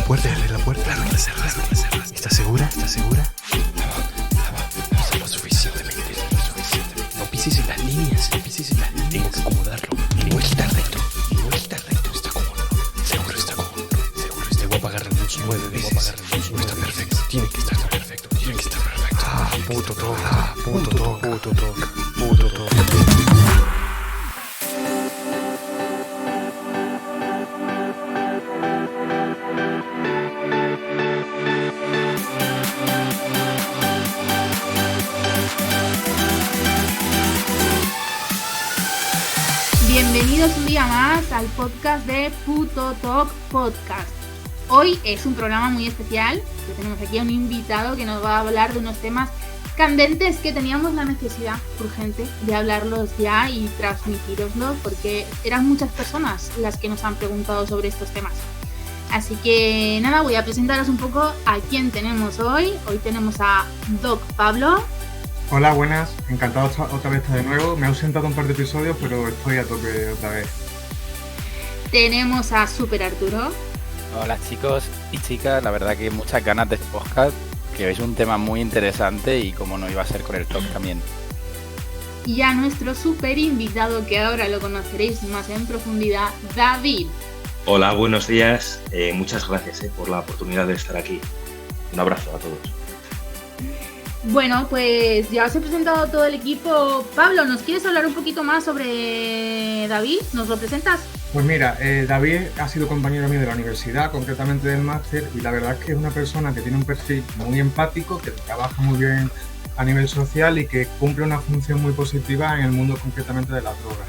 puerta. ¿Estás segura? No lo suficientemente. No pises en las líneas. Tengo que acomodarlo. Igual está recto. Está cómodo. Seguro está cómodo. Te voy a apagar la luz 9 veces. No está perfecto. Tiene que estar perfecto. Puto toque. Bienvenidos un día más al podcast de Puto Talk Podcast. Hoy es un programa muy especial, que tenemos aquí a un invitado que nos va a hablar de unos temas candentes que teníamos la necesidad urgente de hablarlos ya y transmitiroslos, porque eran muchas personas las que nos han preguntado sobre estos temas. Así que nada, voy a presentaros un poco a quién tenemos hoy. Hoy tenemos a Doc Pablo. Hola, buenas, encantado otra vez estar de nuevo. Me he ausentado un par de episodios, pero estoy a tope otra vez. Tenemos a Super Arturo. Hola chicos y chicas, la verdad que muchas ganas de este podcast, que es un tema muy interesante y como no iba a ser con el talk también. Y a nuestro super invitado, que ahora lo conoceréis más en profundidad, David. Hola, buenos días, muchas gracias por la oportunidad de estar aquí. Un abrazo a todos. Bueno, pues ya os he presentado todo el equipo. Pablo, ¿nos quieres hablar un poquito más sobre David? ¿Nos lo presentas? Pues mira, David ha sido compañero mío de la universidad, concretamente del máster, y la verdad es que es una persona que tiene un perfil muy empático, que trabaja muy bien a nivel social y que cumple una función muy positiva en el mundo concretamente de las drogas.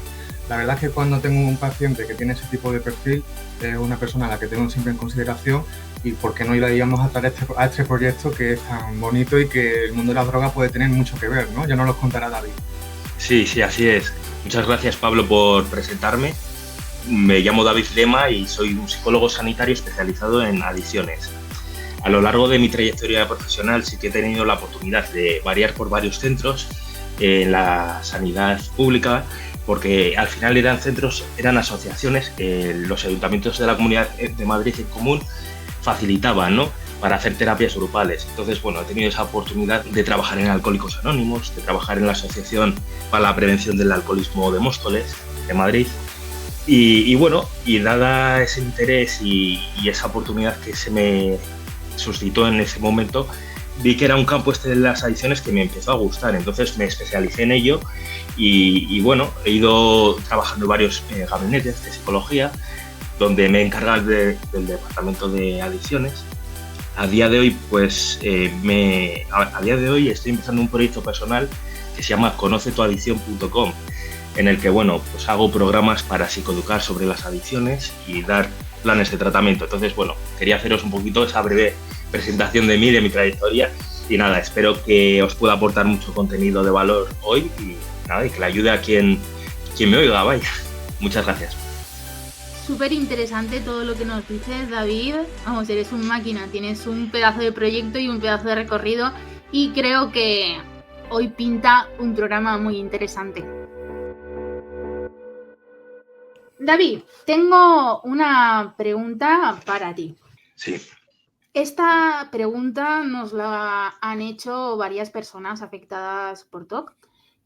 La verdad es que cuando tengo un paciente que tiene ese tipo de perfil, es una persona a la que tengo siempre en consideración y por qué no íbamos a traer a este proyecto que es tan bonito y que el mundo de las drogas puede tener mucho que ver, ¿no? Ya nos lo contará David. Sí, así es. Muchas gracias, Pablo, por presentarme. Me llamo David Lema y soy un psicólogo sanitario especializado en adicciones. A lo largo de mi trayectoria profesional sí que he tenido la oportunidad de variar por varios centros en la sanidad pública, porque al final eran asociaciones que los ayuntamientos de la Comunidad de Madrid en común facilitaban, ¿no?, para hacer terapias grupales. Entonces, bueno, he tenido esa oportunidad de trabajar en Alcohólicos Anónimos, de trabajar en la Asociación para la Prevención del Alcoholismo de Móstoles, de Madrid. Y bueno, y dada ese interés y esa oportunidad que se me suscitó en ese momento, vi que era un campo de las adicciones que me empezó a gustar. Entonces me especialicé en ello y bueno, he ido trabajando en varios gabinetes de psicología, donde me he encargado del departamento de adicciones. A día de hoy, estoy empezando un proyecto personal que se llama conocetuadicción.com, en el que, bueno, pues hago programas para psicoeducar sobre las adicciones y dar planes de tratamiento. Entonces, bueno, quería haceros un poquito esa breve presentación de mí, de mi trayectoria, y nada, espero que os pueda aportar mucho contenido de valor hoy y que le ayude a quien me oiga, vaya. Muchas gracias. Súper interesante todo lo que nos dices, David. Vamos, eres un máquina, tienes un pedazo de proyecto y un pedazo de recorrido y creo que hoy pinta un programa muy interesante. David, tengo una pregunta para ti. Sí. Esta pregunta nos la han hecho varias personas afectadas por TOC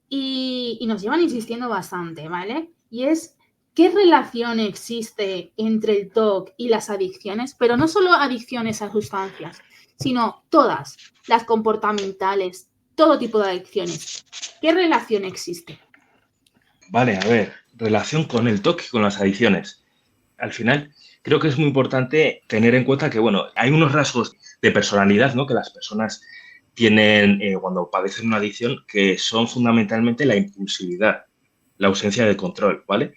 y nos llevan insistiendo bastante, ¿vale? Y es, ¿qué relación existe entre el TOC y las adicciones? Pero no solo adicciones a sustancias, sino todas, las comportamentales, todo tipo de adicciones. ¿Qué relación existe? Vale, a ver, relación con el TOC y con las adicciones. Al final, creo que es muy importante tener en cuenta que, bueno, hay unos rasgos de personalidad, ¿no?, que las personas tienen cuando padecen una adicción, que son fundamentalmente la impulsividad, la ausencia de control, ¿vale?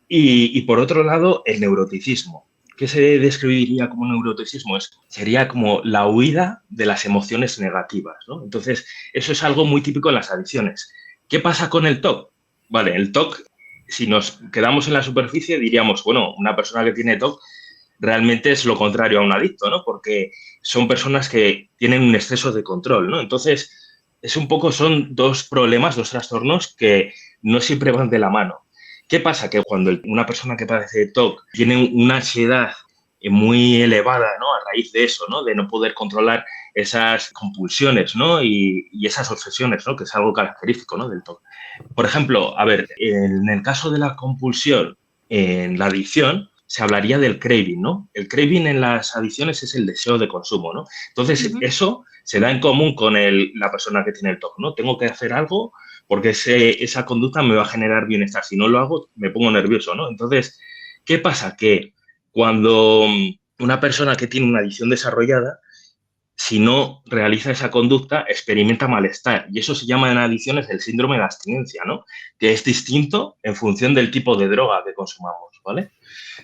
Y por otro lado, el neuroticismo. ¿Qué se describiría como neuroticismo? Sería como la huida de las emociones negativas, ¿no? Entonces, eso es algo muy típico en las adicciones. ¿Qué pasa con el TOC? Vale, el TOC, si nos quedamos en la superficie, diríamos, bueno, una persona que tiene TOC realmente es lo contrario a un adicto, ¿no? Porque son personas que tienen un exceso de control, ¿no? Entonces, son dos problemas, dos trastornos que no siempre van de la mano. ¿Qué pasa? Que cuando una persona que padece de TOC tiene una ansiedad muy elevada, ¿no? A raíz de eso, ¿no? De no poder controlar esas compulsiones, ¿no? Y esas obsesiones, ¿no? Que es algo característico, ¿no? Del TOC. Por ejemplo, a ver, en el caso de la compulsión en la adicción, se hablaría del craving, ¿no? El craving en las adicciones es el deseo de consumo, ¿no? Entonces, eso se da en común con la persona que tiene el TOC, ¿no? Tengo que hacer algo porque esa conducta me va a generar bienestar. Si no lo hago, me pongo nervioso, ¿no? Entonces, ¿qué pasa? Que cuando una persona que tiene una adicción desarrollada, si no realiza esa conducta, experimenta malestar. Y eso se llama en adicciones el síndrome de abstinencia, ¿no? Que es distinto en función del tipo de droga que consumamos, ¿vale?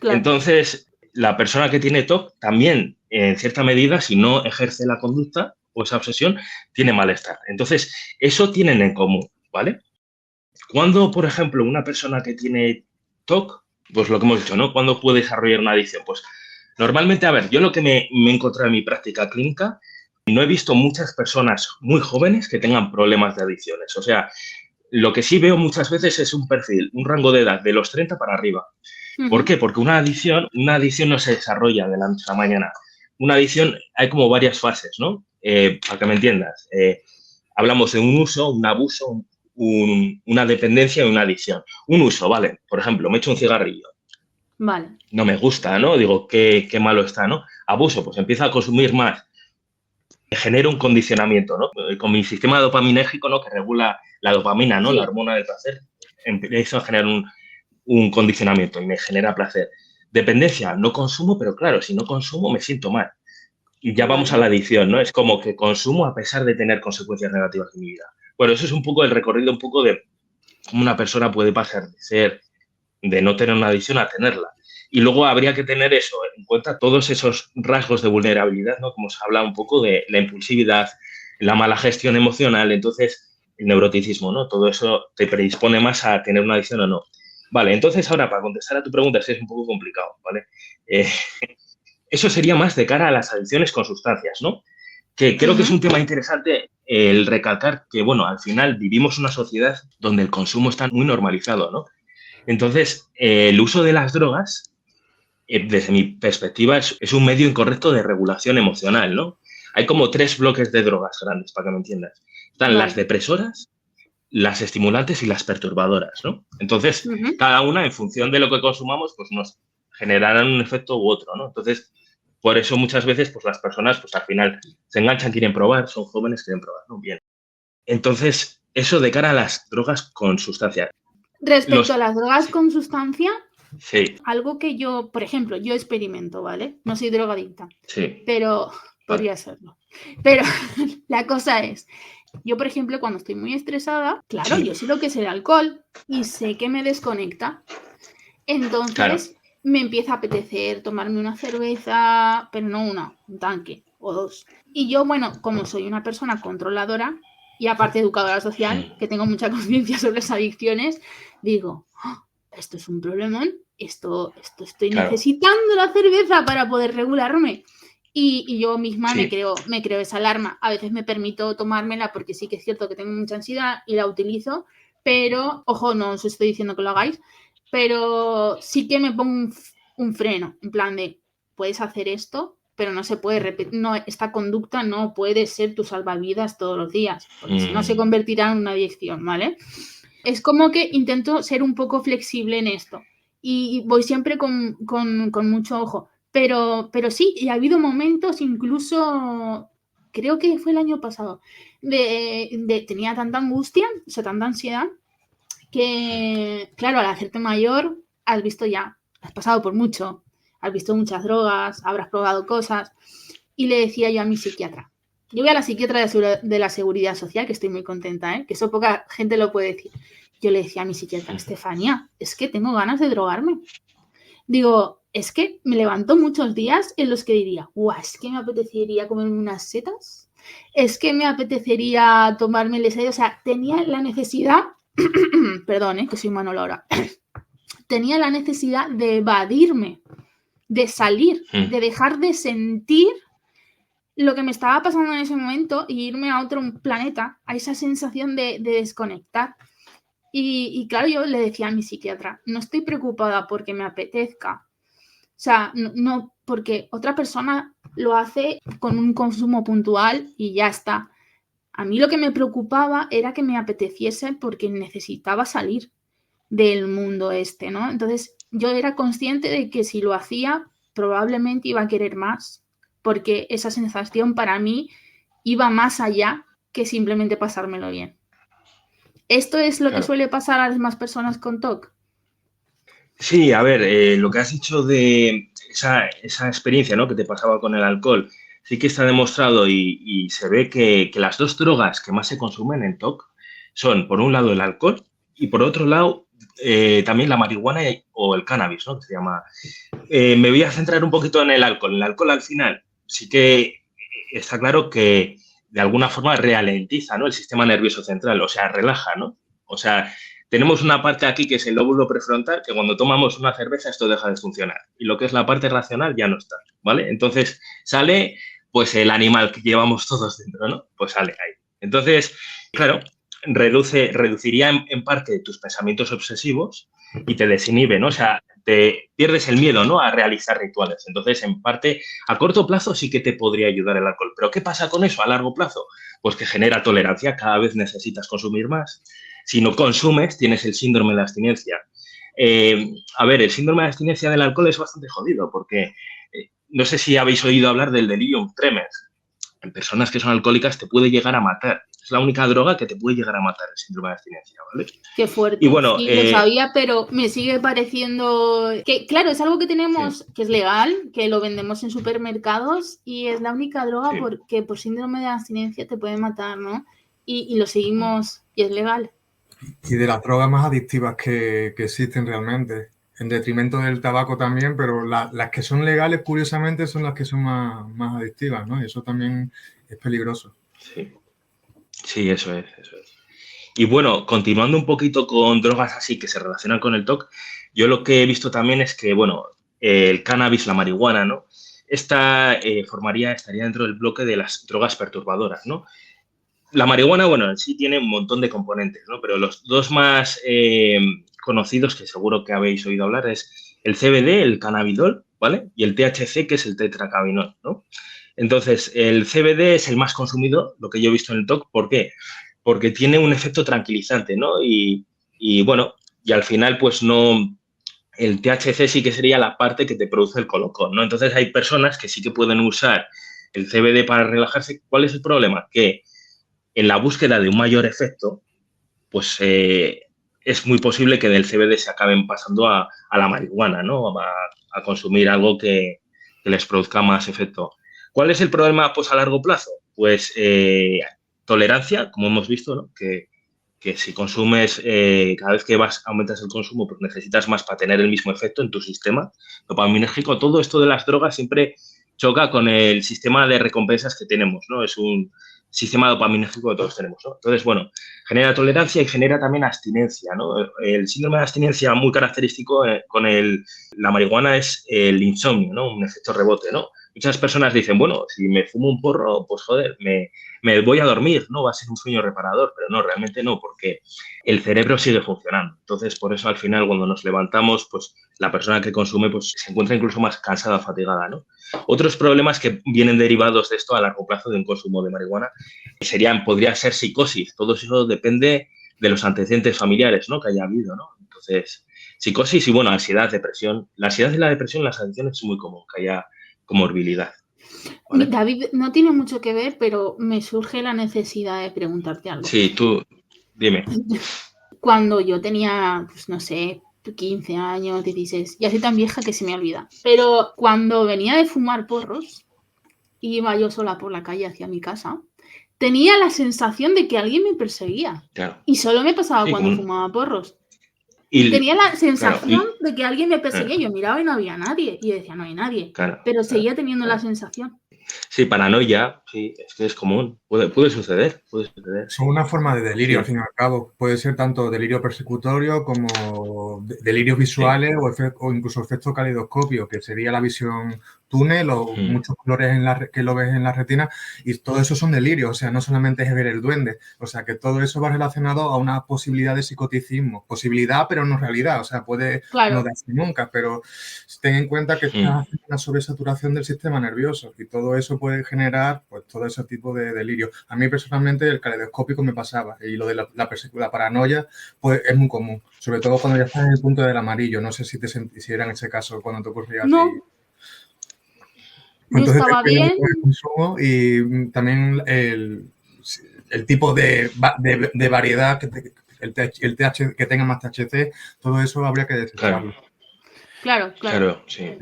Claro. Entonces, la persona que tiene TOC también, en cierta medida, si no ejerce la conducta o esa obsesión, tiene malestar. Entonces, eso tienen en común, ¿vale? Cuando, por ejemplo, una persona que tiene TOC, pues lo que hemos dicho, ¿no? ¿Cuándo puede desarrollar una adicción? Pues normalmente, a ver, yo lo que me he encontrado en mi práctica clínica, no he visto muchas personas muy jóvenes que tengan problemas de adicciones. O sea, lo que sí veo muchas veces es un perfil, un rango de edad de los 30 para arriba. ¿Por qué? Porque una adicción no se desarrolla de la noche a la mañana. Una adicción hay como varias fases, ¿no? Para que me entiendas. Hablamos de un uso, un abuso, una dependencia y una adicción. Un uso, vale. Por ejemplo, me echo un cigarrillo. Vale. No me gusta, ¿no? Digo, qué malo está, ¿no? Abuso, pues empiezo a consumir más. Genera un condicionamiento, ¿no? Con mi sistema dopaminérgico, ¿no? Que regula la dopamina, ¿no? Sí. La hormona del placer. Empiezo a generar un condicionamiento y me genera placer. Dependencia, no consumo, pero claro, si no consumo me siento mal. Y ya vamos a la adicción, ¿no? Es como que consumo a pesar de tener consecuencias negativas en mi vida. Bueno, eso es un poco el recorrido, un poco de cómo una persona puede pasar de no tener una adicción a tenerla. Y luego habría que tener eso en cuenta, todos esos rasgos de vulnerabilidad, ¿no? Como se habla un poco de la impulsividad, la mala gestión emocional, entonces el neuroticismo, ¿no? Todo eso te predispone más a tener una adicción o no. Vale, entonces ahora para contestar a tu pregunta, es un poco complicado, ¿vale? Eso sería más de cara a las adicciones con sustancias, ¿no? Que creo que es un tema interesante el recalcar que, bueno, al final vivimos una sociedad donde el consumo está muy normalizado, ¿no? Entonces, el uso de las drogas, desde mi perspectiva, es un medio incorrecto de regulación emocional, ¿no? Hay como 3 bloques de drogas grandes, para que me entiendas. Están las depresoras, las estimulantes y las perturbadoras, ¿no? Entonces, cada una, en función de lo que consumamos, pues nos generarán un efecto u otro, ¿no? Entonces, por eso muchas veces, pues las personas, pues al final se enganchan, quieren probar, son jóvenes, quieren probar, ¿no? Bien. Entonces, eso de cara a las drogas con sustancia. Respecto a las drogas con sustancia, sí. Algo que yo, por ejemplo, yo experimento, ¿vale? No soy drogadicta, sí. Pero podría serlo. Pero la cosa es, yo, por ejemplo, cuando estoy muy estresada, claro, yo sé lo que es el alcohol y sé que me desconecta. Entonces me empieza a apetecer tomarme una cerveza, pero no una, un tanque o 2. Y yo, bueno, como soy una persona controladora y aparte educadora social, que tengo mucha conciencia sobre las adicciones, digo, oh, esto es un problemón, esto estoy necesitando la cerveza para poder regularme. Y yo misma me creo esa alarma. A veces me permito tomármela porque sí que es cierto que tengo mucha ansiedad y la utilizo, pero, ojo, no os estoy diciendo que lo hagáis, pero sí que me pongo un freno, en plan de, puedes hacer esto, pero no se puede repetir, no, esta conducta no puede ser tu salvavidas todos los días, porque si no se convertirá en una adicción, ¿vale? Es como que intento ser un poco flexible en esto y voy siempre con mucho ojo, pero sí, y ha habido momentos, incluso, creo que fue el año pasado, tenía tanta angustia, o sea, tanta ansiedad, que, claro, al hacerte mayor, has visto ya, has pasado por mucho, has visto muchas drogas, habrás probado cosas, y le decía yo a mi psiquiatra, yo voy a la psiquiatra de la Seguridad Social, que estoy muy contenta, que eso poca gente lo puede decir. Yo le decía a mi psiquiatra, Estefanía, es que tengo ganas de drogarme. Digo, es que me levanto muchos días en los que diría, guau, es que me apetecería comerme unas setas, es que me apetecería tomarme el desayuno, o sea, tenía la necesidad, perdón, que soy Manolo ahora, tenía la necesidad de evadirme, de salir, de dejar de sentir lo que me estaba pasando en ese momento y irme a otro planeta, a esa sensación de desconectar. Y claro, yo le decía a mi psiquiatra, no estoy preocupada porque me apetezca. O sea, no porque otra persona lo hace con un consumo puntual y ya está. A mí lo que me preocupaba era que me apeteciese porque necesitaba salir del mundo este, ¿no? Entonces yo era consciente de que si lo hacía probablemente iba a querer más, porque esa sensación para mí iba más allá que simplemente pasármelo bien. ¿Esto es lo que suele pasar a las demás personas con TOC? Sí, a ver, lo que has dicho de esa experiencia, ¿no?, que te pasaba con el alcohol, sí que está demostrado y se ve que las dos drogas que más se consumen en TOC son, por un lado, el alcohol y, por otro lado, también la marihuana o el cannabis, ¿no?, que se llama. Me voy a centrar un poquito en el alcohol. El alcohol, al final, sí que está claro que de alguna forma ralentiza, ¿no?, el sistema nervioso central, o sea, relaja, ¿no? O sea, tenemos una parte aquí que es el lóbulo prefrontal, que cuando tomamos una cerveza esto deja de funcionar. Y lo que es la parte racional ya no está, ¿vale? Entonces sale, pues, el animal que llevamos todos dentro, ¿no? Pues sale ahí. Entonces, claro, reduciría en parte tus pensamientos obsesivos y te desinhibe, ¿no? O sea, te pierdes el miedo, ¿no?, a realizar rituales. Entonces, en parte, a corto plazo sí que te podría ayudar el alcohol. ¿Pero qué pasa con eso a largo plazo? Pues que genera tolerancia, cada vez necesitas consumir más. Si no consumes, tienes el síndrome de abstinencia. A ver, el síndrome de abstinencia del alcohol es bastante jodido porque no sé si habéis oído hablar del delirium tremens. En personas que son alcohólicas te puede llegar a matar. Es la única droga que te puede llegar a matar, el síndrome de abstinencia, ¿vale? Qué fuerte. Y bueno, sí, lo sabía, pero me sigue pareciendo que, claro, es algo que tenemos, que es legal, que lo vendemos en supermercados y es la única droga porque por síndrome de abstinencia te puede matar, ¿no? Y lo seguimos y es legal. Y de las drogas más adictivas que existen realmente, en detrimento del tabaco también, pero las que son legales, curiosamente, son las que son más adictivas, ¿no? Y eso también es peligroso. Sí, eso es. Y bueno, continuando un poquito con drogas así que se relacionan con el TOC, yo lo que he visto también es que, bueno, el cannabis, la marihuana, ¿no?, estaría dentro del bloque de las drogas perturbadoras, ¿no? La marihuana, bueno, en sí tiene un montón de componentes, ¿no? Pero los dos más conocidos, que seguro que habéis oído hablar, es el CBD, el cannabidol, ¿vale? Y el THC, que es el tetracannabinol, ¿no? Entonces, el CBD es el más consumido, lo que yo he visto en el TOC. ¿Por qué? Porque tiene un efecto tranquilizante, ¿no? Y bueno, y al final, pues no... El THC sí que sería la parte que te produce el colocón, ¿no? Entonces, hay personas que sí que pueden usar el CBD para relajarse. ¿Cuál es el problema? Que en la búsqueda de un mayor efecto, pues es muy posible que del CBD se acaben pasando a la marihuana, ¿no? A consumir algo que les produzca más efecto. ¿Cuál es el problema, pues, a largo plazo? Pues tolerancia, como hemos visto, ¿no? Que si consumes, cada vez que aumentas el consumo, pues necesitas más para tener el mismo efecto en tu sistema dopaminérgico. Todo esto de las drogas siempre choca con el sistema de recompensas que tenemos, ¿no? Es un sistema dopaminérgico que todos tenemos, ¿no? Entonces, bueno, genera tolerancia y genera también abstinencia, ¿no? El síndrome de abstinencia muy característico con la marihuana es el insomnio, ¿no? Un efecto rebote, ¿no? Muchas personas dicen, bueno, si me fumo un porro, pues joder, me voy a dormir, ¿no? Va a ser un sueño reparador, pero no, realmente no, porque el cerebro sigue funcionando. Entonces, por eso al final cuando nos levantamos, pues la persona que consume pues se encuentra incluso más cansada, fatigada, ¿no? Otros problemas que vienen derivados de esto a largo plazo de un consumo de marihuana podría ser psicosis. Todo eso depende de los antecedentes familiares, ¿no?, que haya habido, ¿no? Entonces, psicosis y, bueno, ansiedad, depresión. La ansiedad y la depresión, las adicciones, es muy común que haya comorbilidad, ¿vale? David, no tiene mucho que ver, pero me surge la necesidad de preguntarte algo. Sí, tú, dime. Cuando yo tenía, pues no sé, 15 años, 16, ya soy tan vieja que se me olvida. Pero cuando venía de fumar porros, iba yo sola por la calle hacia mi casa, tenía la sensación de que alguien me perseguía. Claro. Y solo me pasaba cuando fumaba porros. Tenía la sensación de que alguien me perseguía. Yo miraba y no había nadie. Y decía, no hay nadie. Claro, pero seguía teniendo la sensación. Sí, paranoia, sí, es que es común. Puede suceder, puede suceder. Son una forma de delirio, Sí. al fin y al cabo. Puede ser tanto delirio persecutorio como delirios visuales o incluso efecto caleidoscopio, que sería la visión túnel o muchos colores que lo ves en la retina, y todo eso son delirios, o sea, no solamente es ver el duende, o sea, que todo eso va relacionado a una posibilidad de psicoticismo. Posibilidad, pero no realidad, o sea, puede no darse nunca, pero ten en cuenta que estás haciendo una sobresaturación del sistema nervioso y todo eso puede generar pues todo ese tipo de delirio. A mí personalmente el caleidoscópico me pasaba y lo de la paranoia pues es muy común, sobre todo cuando ya estás en el punto del amarillo. No sé si era en ese caso cuando te ocurría a ti. Entonces, yo estaba bien. El consumo y también el tipo de variedad, el THC, que tenga más THC, todo eso habría que desecharlo. Claro, sí.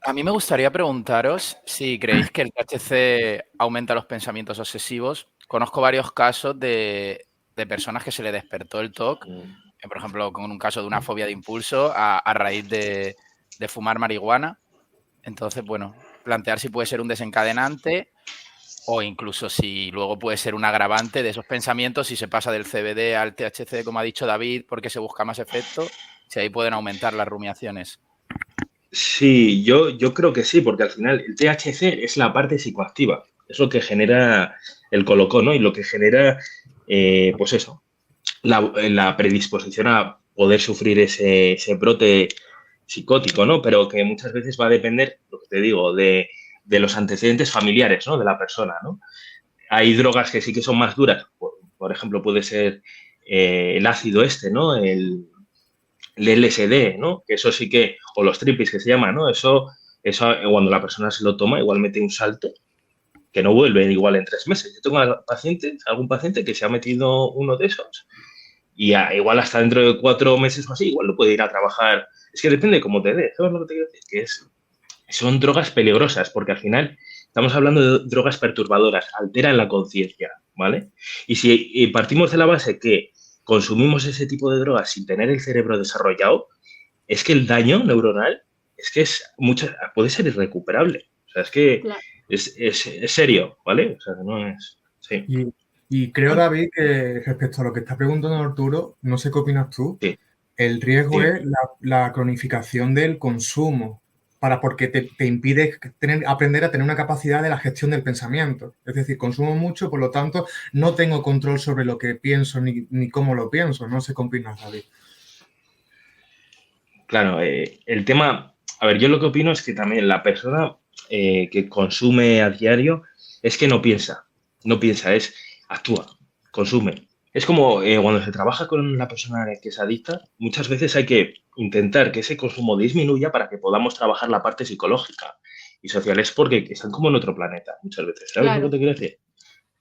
A mí me gustaría preguntaros si creéis que el THC aumenta los pensamientos obsesivos. Conozco varios casos de personas que se le despertó el TOC, por ejemplo, con un caso de una fobia de impulso a raíz de fumar marihuana. Entonces, bueno, plantear si puede ser un desencadenante o incluso si luego puede ser un agravante de esos pensamientos si se pasa del CBD al THC, como ha dicho David, porque se busca más efecto, si ahí pueden aumentar las rumiaciones. Sí, yo creo que sí, porque al final el THC es la parte psicoactiva, es lo que genera el colocón, ¿no? Y lo que genera, pues eso, la predisposición a poder sufrir ese brote psicótico, ¿no? Pero que muchas veces va a depender, lo que te digo, de los antecedentes familiares, ¿no? De la persona, ¿no? Hay drogas que sí que son más duras, por ejemplo, puede ser el ácido ¿no? El LSD, ¿no? Que eso sí que, o los tripis que se llaman, ¿no? Eso cuando la persona se lo toma, igual mete un salto que no vuelve igual en 3 meses. Yo tengo algún paciente que se ha metido uno de esos y igual hasta dentro de 4 meses o así, igual no puede ir a trabajar. Es que depende de cómo te dé. ¿Sabes lo que te quiero decir? Que son drogas peligrosas porque al final estamos hablando de drogas perturbadoras, alteran la conciencia, ¿vale? Y si partimos de la base que consumimos ese tipo de drogas sin tener el cerebro desarrollado, es que el daño neuronal puede ser irrecuperable. O sea, es que es serio, ¿vale? O sea, que no es... Sí. Y creo, David, que respecto a lo que está preguntando Arturo, no sé qué opinas tú, el riesgo es la cronificación del consumo, porque te impide aprender a tener una capacidad de la gestión del pensamiento. Es decir, consumo mucho, por lo tanto, no tengo control sobre lo que pienso ni cómo lo pienso. No sé qué opinas, David. Claro, el tema... A ver, yo lo que opino es que también la persona que consume a diario es que no piensa, actúa, consume. Es como cuando se trabaja con una persona que es adicta, muchas veces hay que intentar que ese consumo disminuya para que podamos trabajar la parte psicológica y social. Es porque están como en otro planeta muchas veces. ¿Sabes lo que te quiero decir?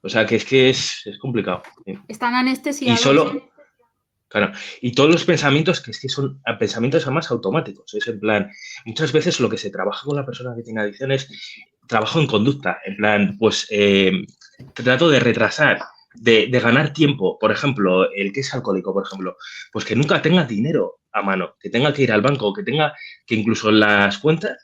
O sea, que es complicado. Están anestesiados. Y solo... Claro, y todos los pensamientos que son pensamientos además automáticos. Es en plan, muchas veces lo que se trabaja con la persona que tiene adicción es trabajo en conducta. En plan, pues trato de retrasar, de ganar tiempo. Por ejemplo, el que es alcohólico, por ejemplo, pues que nunca tenga dinero a mano, que tenga que ir al banco, que incluso las cuentas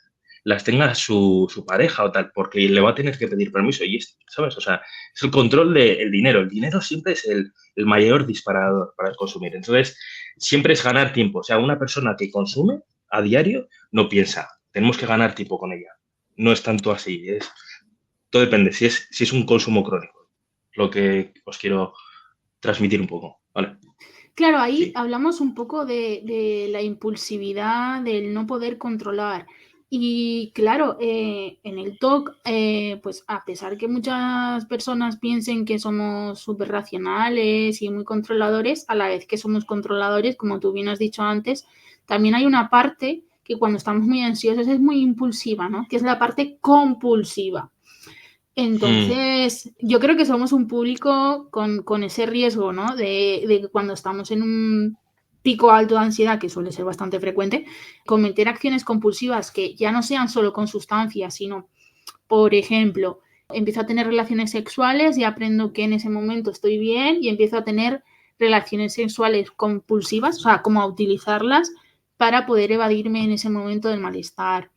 las tenga su pareja o tal, porque le va a tener que pedir permiso y ¿sabes? O sea, es el control del dinero. El dinero siempre es el mayor disparador para consumir. Entonces, siempre es ganar tiempo. O sea, una persona que consume a diario no piensa. Tenemos que ganar tiempo con ella. No es tanto así. Todo depende. Si es un consumo crónico, lo que os quiero transmitir un poco. ¿Vale? Claro, ahí hablamos un poco de la impulsividad, del no poder controlar. Y claro, en el TOC, pues a pesar que muchas personas piensen que somos súper racionales y muy controladores, a la vez que somos controladores, como tú bien has dicho antes, también hay una parte que cuando estamos muy ansiosos es muy impulsiva, ¿no? Que es la parte compulsiva. Entonces, yo creo que somos un público con ese riesgo, ¿no? De que cuando estamos en un pico alto de ansiedad, que suele ser bastante frecuente, cometer acciones compulsivas que ya no sean solo con sustancias, sino, por ejemplo, empiezo a tener relaciones sexuales y aprendo que en ese momento estoy bien y empiezo a tener relaciones sexuales compulsivas, o sea, como a utilizarlas para poder evadirme en ese momento del malestar.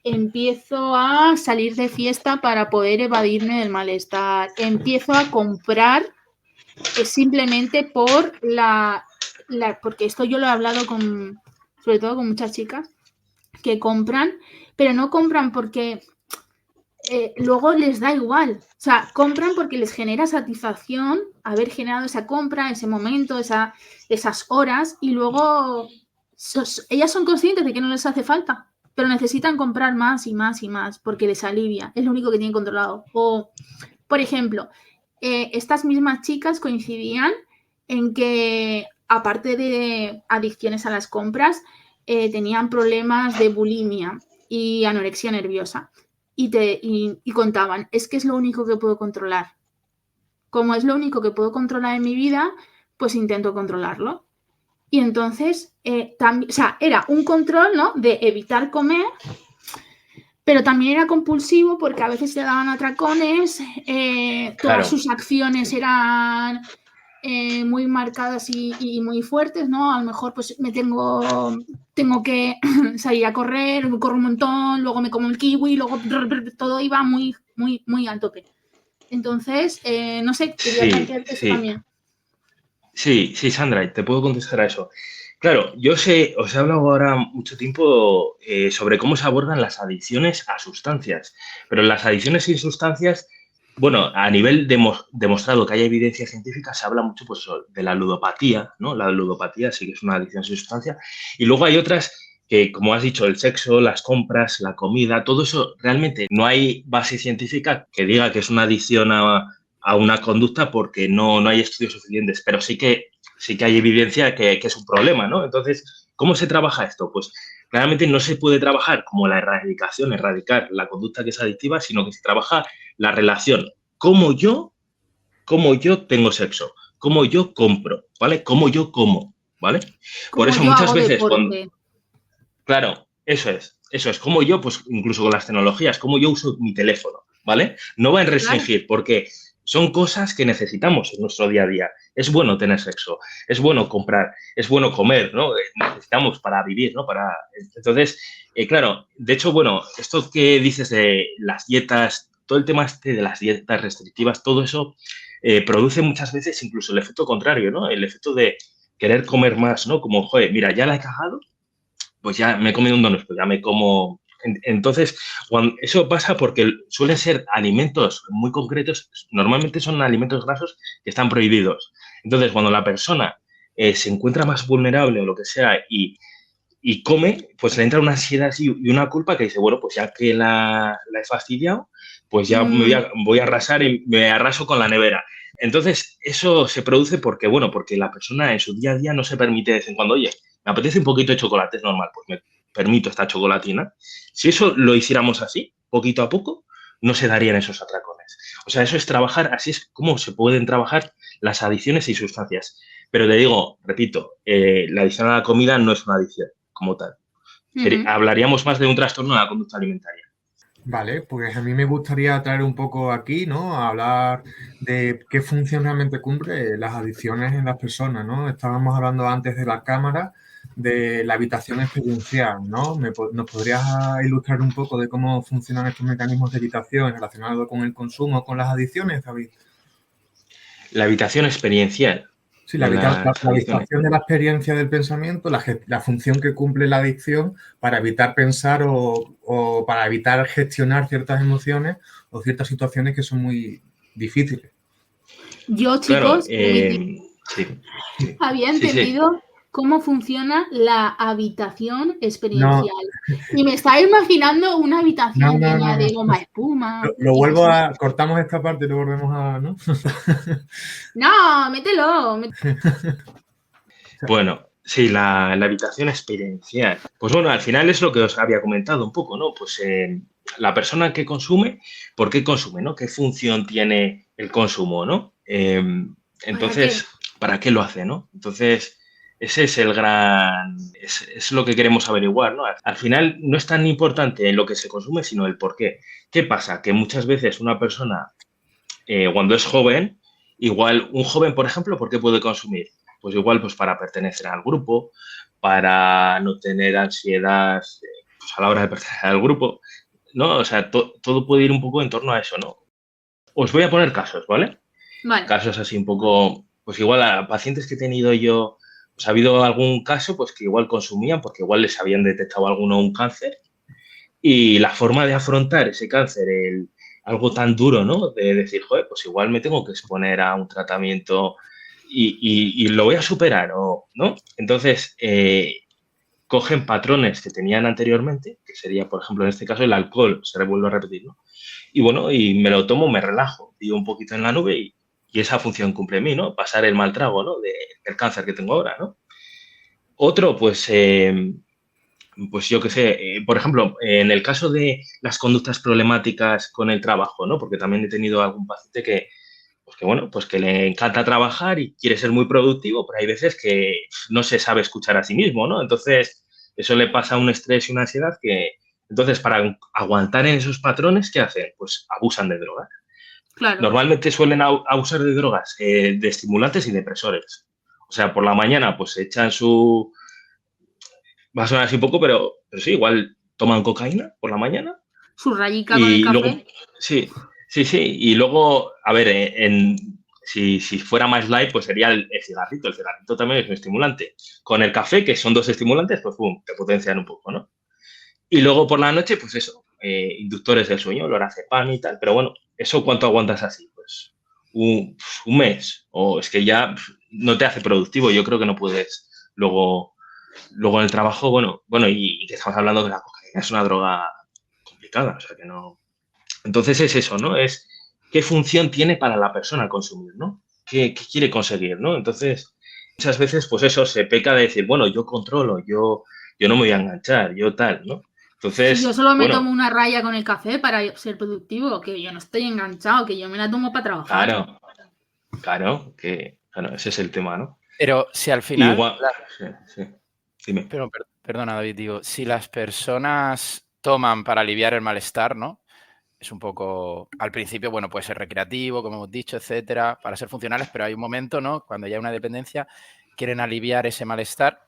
empiezo a salir de fiesta para poder evadirme del malestar, empiezo a comprar simplemente por porque esto yo lo he hablado sobre todo con muchas chicas que compran, pero no compran porque luego les da igual. O sea, compran porque les genera satisfacción haber generado esa compra, ese momento, esas horas, y luego ellas son conscientes de que no les hace falta, pero necesitan comprar más y más y más porque les alivia. Es lo único que tienen controlado. O, por ejemplo, estas mismas chicas coincidían en que, aparte de adicciones a las compras, tenían problemas de bulimia y anorexia nerviosa. Y contaban, es que es lo único que puedo controlar. Como es lo único que puedo controlar en mi vida, pues intento controlarlo. Y entonces, también, o sea, era un control, ¿no?, de evitar comer, pero también era compulsivo porque a veces le daban atracones, todas sus acciones eran muy marcadas y muy fuertes, ¿no? A lo mejor pues tengo que salir a correr, corro un montón, luego me como el kiwi, luego todo iba muy, muy, muy al tope. Entonces, no sé, quería plantearte eso también. Sí, Sandra, te puedo contestar a eso. Claro, os he hablado ahora mucho tiempo sobre cómo se abordan las adicciones a sustancias, pero las adicciones sin sustancias, bueno, a nivel demostrado que hay evidencia científica, se habla mucho pues, de la ludopatía, ¿no? La ludopatía sí que es una adicción sin sustancia. Y luego hay otras que, como has dicho, el sexo, las compras, la comida, todo eso realmente no hay base científica que diga que es una adicción a una conducta porque no hay estudios suficientes, pero sí que hay evidencia que es un problema, ¿no? Entonces, ¿cómo se trabaja esto? Pues claramente no se puede trabajar como la erradicar la conducta que es adictiva, sino que se trabaja la relación, cómo yo tengo sexo, cómo yo compro, ¿vale? Cómo yo como, ¿vale? Por eso muchas veces claro, eso es, como yo, pues incluso con las tecnologías, cómo yo uso mi teléfono, ¿vale? No va a restringir, porque son cosas que necesitamos en nuestro día a día. Es bueno tener sexo, es bueno comprar, es bueno comer, ¿no? Necesitamos para vivir, ¿no? Entonces, claro, de hecho, bueno, esto que dices de las dietas, todo el tema de las dietas restrictivas, todo eso produce muchas veces incluso el efecto contrario, ¿no? El efecto de querer comer más, ¿no? Como, joder, mira, ya la he cagado, pues ya me he comido un donut, pues ya me como. Entonces, eso pasa porque suelen ser alimentos muy concretos, normalmente son alimentos grasos que están prohibidos. Entonces, cuando la persona se encuentra más vulnerable o lo que sea y come, pues le entra una ansiedad y una culpa que dice, bueno, pues ya que la he fastidiado, pues ya voy a arrasar y me arraso con la nevera. Entonces, eso se produce porque la persona en su día a día no se permite de vez en cuando, oye, me apetece un poquito de chocolate, es normal, pues me permito esta chocolatina. Si eso lo hiciéramos así, poquito a poco, no se darían esos atracones. O sea, eso es trabajar, así es como se pueden trabajar las adicciones y sustancias. Pero te digo, repito, la adicción a la comida no es una adicción como tal. Hablaríamos más de un trastorno de la conducta alimentaria. Vale, pues a mí me gustaría traer un poco aquí, ¿no? A hablar de qué función realmente cumple las adicciones en las personas, ¿no? Estábamos hablando antes de la cámara, de la habitación experiencial, ¿no? ¿Nos podrías ilustrar un poco de cómo funcionan estos mecanismos de habitación relacionados con el consumo, con las adicciones, David? La habitación experiencial. Sí, la habitación de la experiencia del pensamiento, la función que cumple la adicción para evitar pensar o para evitar gestionar ciertas emociones o ciertas situaciones que son muy difíciles. Yo, chicos, había entendido cómo funciona la habitación experiencial. No. Y me estaba imaginando una habitación llena de goma espuma. Lo cortamos esta parte y lo volvemos a... ¿no? No, mételo. Bueno, sí, la habitación experiencial. Pues bueno, al final es lo que os había comentado un poco, ¿no? Pues la persona que consume, ¿por qué consume, no? ¿Qué función tiene el consumo, no? Entonces, ¿para qué lo hace, no? Entonces, ese es el gran... Es lo que queremos averiguar, ¿no? Al final no es tan importante lo que se consume, sino el por qué. ¿Qué pasa? Que muchas veces una persona, cuando es joven, igual un joven, por ejemplo, ¿por qué puede consumir? Pues para pertenecer al grupo, para no tener ansiedad, pues a la hora de pertenecer al grupo, ¿no? O sea, todo puede ir un poco en torno a eso, ¿no? Os voy a poner casos, ¿vale? Vale. Casos así un poco, pues igual a pacientes que he tenido yo, pues ha habido algún caso pues que igual consumían porque igual les habían detectado alguno un cáncer y la forma de afrontar ese cáncer, algo tan duro, ¿no? De decir, joder, pues igual me tengo que exponer a un tratamiento y lo voy a superar, ¿no? Entonces, cogen patrones que tenían anteriormente, que sería, por ejemplo, en este caso el alcohol, se vuelve a repetir, ¿no? Y bueno, y me lo tomo, me relajo, digo un poquito en la nube y esa función cumple en mí, ¿no? Pasar el mal trago, ¿no? Del cáncer que tengo ahora, ¿no? Otro, pues yo qué sé, por ejemplo, en el caso de las conductas problemáticas con el trabajo, ¿no? Porque también he tenido algún paciente que le encanta trabajar y quiere ser muy productivo, pero hay veces que no se sabe escuchar a sí mismo, ¿no? Entonces, eso le pasa un estrés y una ansiedad que, entonces, para aguantar en esos patrones, ¿qué hacen? Pues abusan de drogas. Claro. Normalmente suelen abusar de drogas, de estimulantes y depresores. O sea, por la mañana, pues se echan su... Va a sonar así un poco, pero sí, igual toman cocaína por la mañana. Su rayica con el Y café. luego, sí. Y luego, a ver, si fuera más light, pues sería el cigarrito. El cigarrito también es un estimulante. Con el café, que son dos estimulantes, pues pum, te potencian un poco, ¿no? Y luego por la noche, pues eso, inductores del sueño, lorazepam y tal. Pero bueno, ¿eso cuánto aguantas así? Pues un mes. O es que ya no te hace productivo. Yo creo que no puedes luego en el trabajo, bueno, y que estamos hablando de la cocaína, es una droga complicada, o sea que no. Entonces es eso, ¿no? Es qué función tiene para la persona consumir, ¿no? ¿Qué quiere conseguir, ¿no? Entonces, muchas veces, pues eso se peca de decir, bueno, yo controlo, yo no me voy a enganchar, yo tal, ¿no? Entonces, Si yo solo me bueno, tomo una raya con el café para ser productivo, que yo no estoy enganchado, que yo me la tomo para trabajar. Claro, ese es el tema, ¿no? Pero si al final... Igual, sí, dime. Pero, perdona, David, digo, si las personas toman para aliviar el malestar, ¿no? Es un poco, al principio, bueno, puede ser recreativo, como hemos dicho, etcétera, para ser funcionales, pero hay un momento, ¿no? Cuando ya hay una dependencia, quieren aliviar ese malestar.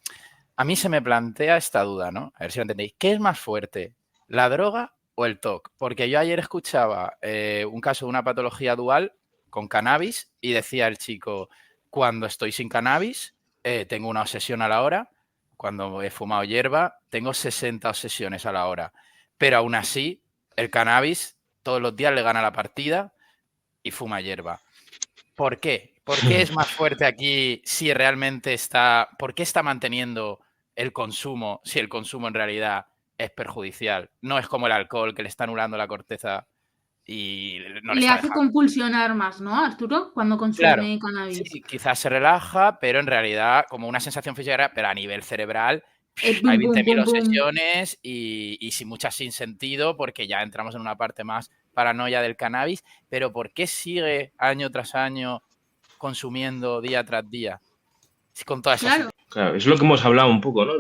A mí se me plantea esta duda, ¿no? A ver si lo entendéis. ¿Qué es más fuerte, la droga o el TOC? Porque yo ayer escuchaba un caso de una patología dual con cannabis y decía el chico, cuando estoy sin cannabis, tengo una obsesión a la hora. Cuando he fumado hierba, tengo 60 obsesiones a la hora. Pero aún así, el cannabis todos los días le gana la partida y fuma hierba. ¿Por qué? ¿Por qué es más fuerte aquí si realmente está... ¿Por qué está manteniendo el consumo si el consumo en realidad es perjudicial? No es como el alcohol que le está anulando la corteza y no le está hace dejando. compulsionar más, ¿no, Arturo? Cuando consume cannabis. Sí, quizás se relaja, pero en realidad como una sensación física, pero a nivel cerebral hay Bum, bum, 20.000 bum, bum. obsesiones y sin muchas sin sentido porque ya entramos en una parte más paranoia del cannabis. Pero ¿por qué sigue año tras año consumiendo día tras día con toda esa Claro. Claro, es lo que hemos hablado un poco, ¿no?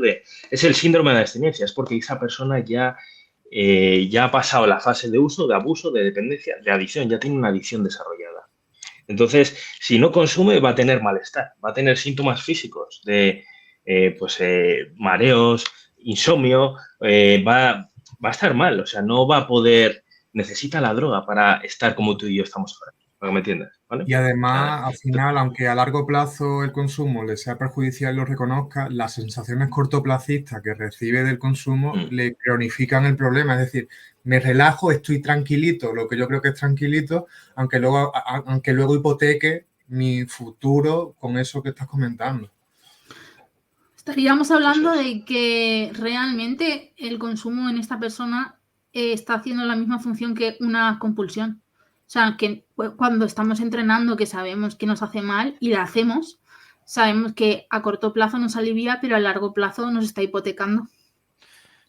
Es el síndrome de abstinencia, es porque esa persona ya ha pasado la fase de uso, de abuso, de dependencia, de adicción, ya tiene una adicción desarrollada. Entonces, si no consume, va a tener malestar, va a tener síntomas físicos de mareos, insomnio, va a estar mal, o sea, no va a poder, necesita la droga para estar como tú y yo estamos ahora, para que me entiendas, ¿vale? Y además, al final, aunque a largo plazo el consumo le sea perjudicial y lo reconozca, las sensaciones cortoplacistas que recibe del consumo le cronifican el problema. Es decir, me relajo, estoy tranquilito, lo que yo creo que es tranquilito, aunque luego hipoteque mi futuro con eso que estás comentando. Estaríamos hablando de que realmente el consumo en esta persona está haciendo la misma función que una compulsión. O sea, que cuando estamos entrenando, que sabemos que nos hace mal y la hacemos, sabemos que a corto plazo nos alivia, pero a largo plazo nos está hipotecando.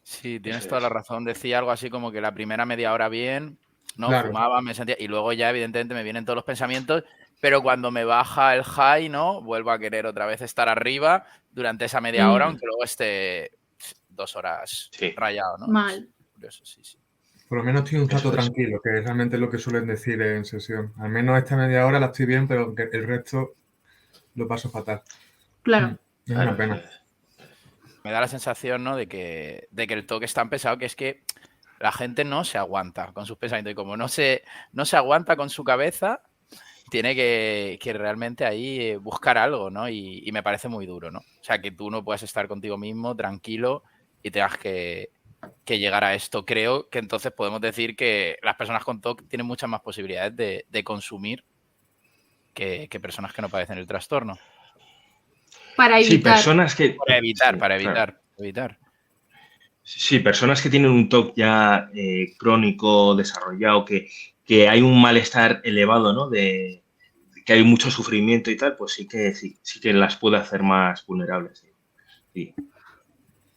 Sí, tienes toda la razón. Decía algo así como que la primera media hora bien, ¿no? Claro. Fumaba, me sentía... Y luego ya, evidentemente, me vienen todos los pensamientos, pero cuando me baja el high, ¿no? Vuelvo a querer otra vez estar arriba durante esa media hora, aunque luego esté 2 horas rayado, ¿no? Mal. Curioso, sí. Por lo menos estoy un rato tranquilo, que es realmente lo que suelen decir en sesión. Al menos esta media hora la estoy bien, pero el resto lo paso fatal. Claro. Es una pena. Me da la sensación, ¿no?, de que el TOC es tan pesado que es que la gente no se aguanta con sus pensamientos y como no se aguanta con su cabeza, tiene que realmente ahí buscar algo, ¿no? Y me parece muy duro, ¿no? O sea, que tú no puedas estar contigo mismo, tranquilo, y tengas que llegar a esto. Creo que entonces podemos decir que las personas con TOC tienen muchas más posibilidades de consumir que personas que no padecen el trastorno. Para Sí, evitar. personas que... Para evitar, sí, para claro. evitar. Sí, personas que tienen un TOC ya crónico, desarrollado, que hay un malestar elevado, ¿no? De que hay mucho sufrimiento y tal, pues sí que las puede hacer más vulnerables. Sí.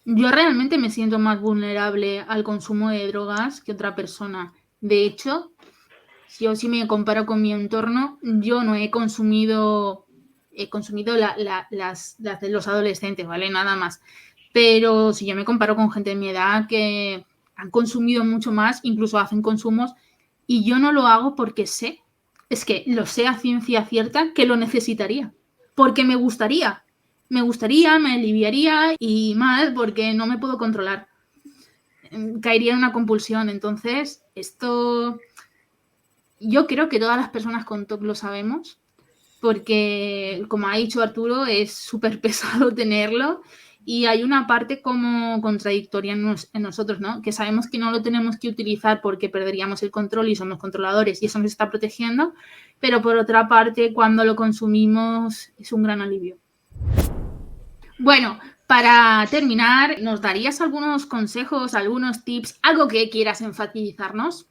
Yo realmente me siento más vulnerable al consumo de drogas que otra persona. De hecho, si me comparo con mi entorno, yo no he consumido las de los adolescentes, ¿vale? Nada más. Pero si yo me comparo con gente de mi edad que han consumido mucho más, incluso hacen consumos, y yo no lo hago porque sé, es que lo sé a ciencia cierta que lo necesitaría, porque me gustaría, me aliviaría y más porque no me puedo controlar. Caería en una compulsión. Entonces, esto yo creo que todas las personas con TOC lo sabemos, porque, como ha dicho Arturo, es súper pesado tenerlo y hay una parte como contradictoria en nosotros, ¿no? Que sabemos que no lo tenemos que utilizar porque perderíamos el control y somos controladores y eso nos está protegiendo, pero por otra parte, cuando lo consumimos es un gran alivio. Bueno, para terminar, ¿nos darías algunos consejos, algunos tips, algo que quieras enfatizarnos?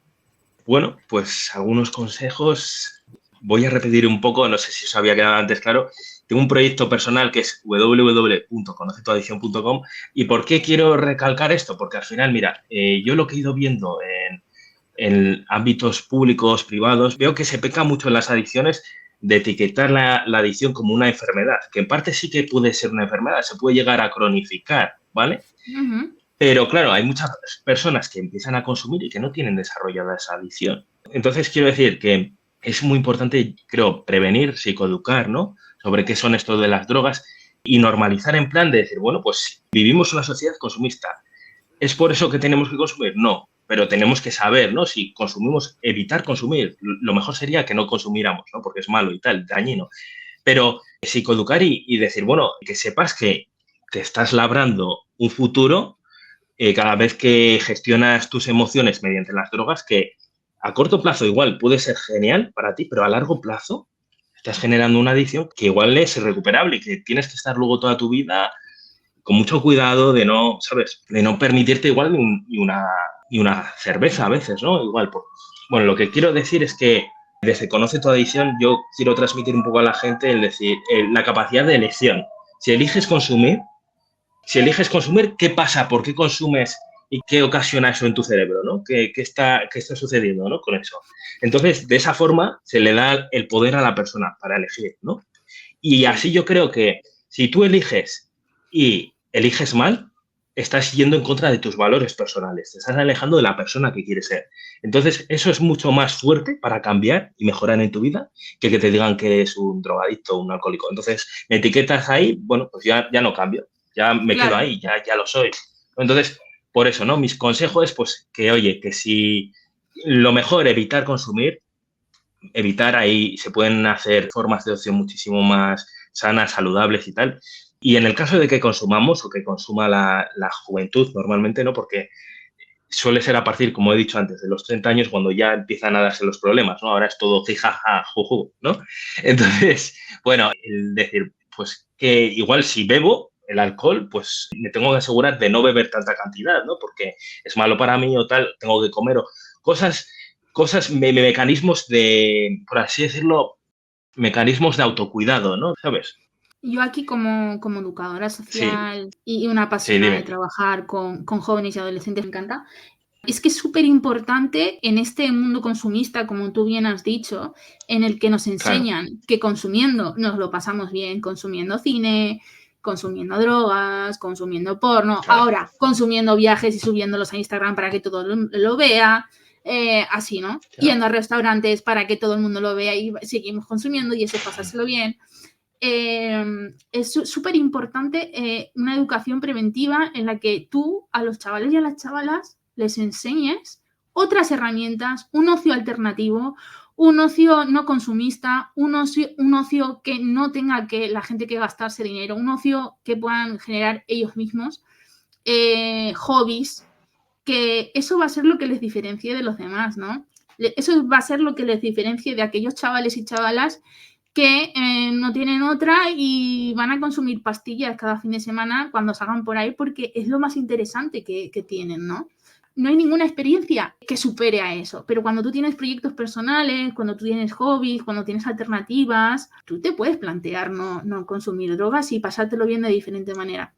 Bueno, pues algunos consejos. Voy a repetir un poco, no sé si os había quedado antes claro. Tengo un proyecto personal que es www.conocetuadicción.com. ¿Y por qué quiero recalcar esto? Porque al final, mira, yo lo que he ido viendo en ámbitos públicos, privados, veo que se peca mucho en las adicciones de etiquetar la adicción como una enfermedad, que en parte sí que puede ser una enfermedad, se puede llegar a cronificar, ¿vale? Uh-huh. Pero claro, hay muchas personas que empiezan a consumir y que no tienen desarrollada esa adicción. Entonces, quiero decir que es muy importante, creo, prevenir, psicoeducar, ¿no?, sobre qué son esto de las drogas y normalizar en plan de decir, bueno, pues vivimos una sociedad consumista. ¿Es por eso que tenemos que consumir? No, pero tenemos que saber, ¿no? Si consumimos, evitar consumir. Lo mejor sería que no consumiéramos, ¿no? Porque es malo y tal, dañino. Pero psicoeducar y decir, bueno, que sepas que te estás labrando un futuro cada vez que gestionas tus emociones mediante las drogas, que a corto plazo igual puede ser genial para ti, pero a largo plazo estás generando una adicción que igual es irrecuperable y que tienes que estar luego toda tu vida con mucho cuidado de no, ¿sabes?, de no permitirte igual ni una cerveza a veces, ¿no? Igual, bueno, lo que quiero decir es que desde Conoce tu Adicción yo quiero transmitir un poco a la gente el decir, la capacidad de elección. Si eliges consumir, ¿qué pasa? ¿Por qué consumes? ¿Y qué ocasiona eso en tu cerebro, ¿no? ¿Qué está sucediendo, ¿no?, con eso? Entonces, de esa forma se le da el poder a la persona para elegir, ¿no? Y así yo creo que si tú eliges y eliges mal, estás yendo en contra de tus valores personales, te estás alejando de la persona que quieres ser. Entonces, eso es mucho más fuerte para cambiar y mejorar en tu vida que te digan que eres un drogadicto o un alcohólico. Entonces, me etiquetas ahí, bueno, pues ya no cambio. Ya me quedo ahí, ya lo soy. Entonces, por eso, ¿no? Mis consejos es, pues, que, oye, que si lo mejor evitar consumir, evitar ahí, se pueden hacer formas de ocio muchísimo más sanas, saludables y tal. Y en el caso de que consumamos o que consuma la juventud normalmente, ¿no? Porque suele ser a partir, como he dicho antes, de los 30 años cuando ya empiezan a darse los problemas, ¿no? Ahora es todo jijaja, juju, ¿no? Entonces, bueno, el decir, pues que igual si bebo el alcohol, pues me tengo que asegurar de no beber tanta cantidad, ¿no? Porque es malo para mí o tal, tengo que comer o cosas, mecanismos de, por así decirlo, mecanismos de autocuidado, ¿no? ¿Sabes? Yo aquí como educadora social y una apasionada de trabajar con jóvenes y adolescentes, me encanta. Es que es súper importante en este mundo consumista, como tú bien has dicho, en el que nos enseñan que consumiendo nos lo pasamos bien, consumiendo cine, consumiendo drogas, consumiendo porno, ahora consumiendo viajes y subiéndolos a Instagram para que todo lo vea, así, ¿no? Yendo a restaurantes para que todo el mundo lo vea y seguimos consumiendo y eso pasárselo bien. es súper importante una educación preventiva en la que tú a los chavales y a las chavalas les enseñes otras herramientas, un ocio alternativo, un ocio no consumista, un ocio que no tenga que la gente que gastarse dinero, un ocio que puedan generar ellos mismos, hobbies, que eso va a ser lo que les diferencie de los demás, ¿no? Eso va a ser lo que les diferencie de aquellos chavales y chavalas que no tienen otra y van a consumir pastillas cada fin de semana cuando salgan por ahí porque es lo más interesante que tienen, ¿no? No hay ninguna experiencia que supere a eso, pero cuando tú tienes proyectos personales, cuando tú tienes hobbies, cuando tienes alternativas, tú te puedes plantear no consumir drogas y pasártelo bien de diferente manera.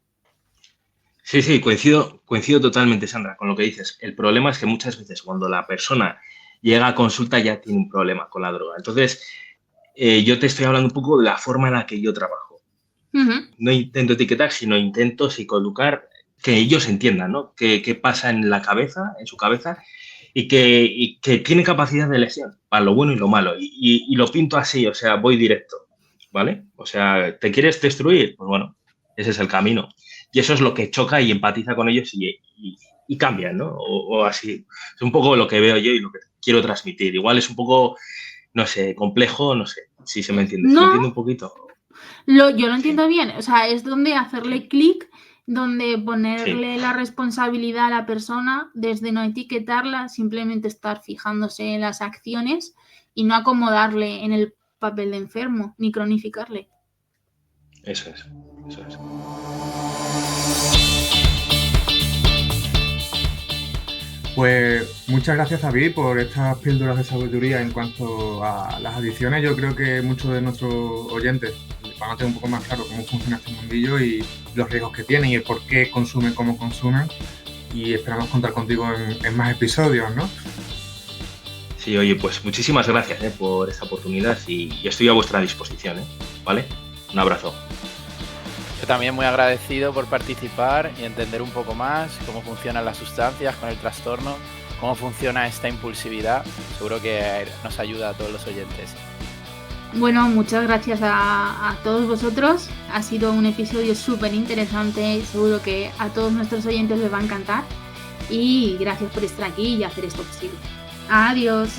Sí, coincido totalmente, Sandra, con lo que dices. El problema es que muchas veces cuando la persona llega a consulta ya tiene un problema con la droga. Entonces, yo te estoy hablando un poco de la forma en la que yo trabajo. Uh-huh. No intento etiquetar, sino intento psicoeducar, que ellos entiendan, ¿no? Qué pasa en la cabeza, en su cabeza, y que tiene capacidad de elección para lo bueno y lo malo. Y lo pinto así, o sea, voy directo, ¿vale? O sea, ¿te quieres destruir? Pues bueno, ese es el camino. Y eso es lo que choca y empatiza con ellos y cambian, ¿no? O así. Es un poco lo que veo yo y lo que quiero transmitir. Igual es un poco, no sé, complejo, no sé, si se me entiende. ¿Se me entiende un poquito? Yo lo entiendo bien. O sea, es donde hacerle clic, donde ponerle la responsabilidad a la persona, desde no etiquetarla, simplemente estar fijándose en las acciones y no acomodarle en el papel de enfermo, ni cronificarle. Eso es. Pues muchas gracias, David, por estas píldoras de sabiduría en cuanto a las adicciones. Yo creo que muchos de nuestros oyentes van a tener un poco más claro cómo funciona este mundillo y los riesgos que tienen y el por qué consumen como consumen. Y esperamos contar contigo en más episodios, ¿no? Sí, oye, pues muchísimas gracias por esta oportunidad y estoy a vuestra disposición, ¿vale? Un abrazo. Yo también muy agradecido por participar y entender un poco más cómo funcionan las sustancias con el trastorno, cómo funciona esta impulsividad. Seguro que nos ayuda a todos los oyentes. Bueno, muchas gracias a todos vosotros. Ha sido un episodio súper interesante. Seguro que a todos nuestros oyentes les va a encantar. Y gracias por estar aquí y hacer esto posible. Adiós.